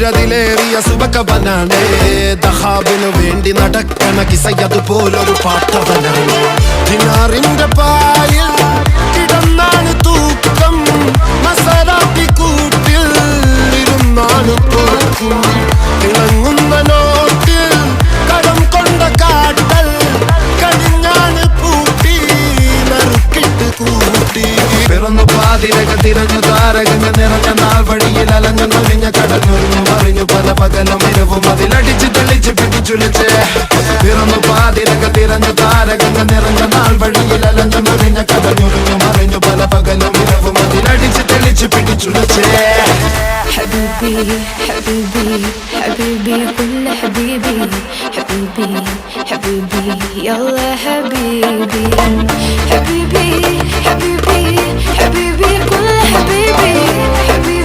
സൂര്യതിലേറിയ സുബകവനാണ് ദഹാബിനു വേണ്ടി നടക്കണ കിസയതുപോലൊരു പാട്ടവനാണ് ദിനാറിന്റെ പായിൽ കിടന്നാണ് തൂക്കം മസറാത്തി കൂട്ടിൽ ഇരുന്നാണ് തോക്കും തിളങ്ങുന്ന നോട്ടിൽ കടം കൊണ്ട കാട്ടൽ കടിഞ്ഞാണ് പൂട്ടി നറുക്കിട്ട് കൂട്ടി പിറന്നു പാതിരക തിരഞ്ഞു താരകങ്ങ നിറഞ്ഞ നാൾ വഴിയിൽ അലഞ്ഞു നൊലിഞ്ഞ കടഞ്ഞൊരിഞ്ഞു മറിഞ്ഞു പല പകലും ഇരവും അതിലടിച്ച് തെളിച്ച് പിടിച്ചുലിച്ച് പിറന്നു പാതിരക തിരഞ്ഞു താരകങ്ങ നിറഞ്ഞ നാൾ വഴിയിൽ അലഞ്ഞു നൊലിഞ്ഞ കടഞ്ഞൊരിഞ്ഞു മറിഞ്ഞു പല പകലും ഇരവും അതിലടിച്ച് തെളിച്ച് പിടിച്ചുലിച്ച് حبيبي حبيبي حبيبي كل حبيبي حبيبي حبيبي يلا حبيبي حبيبي حبيبي حبيبي كل حبيبي حبيبي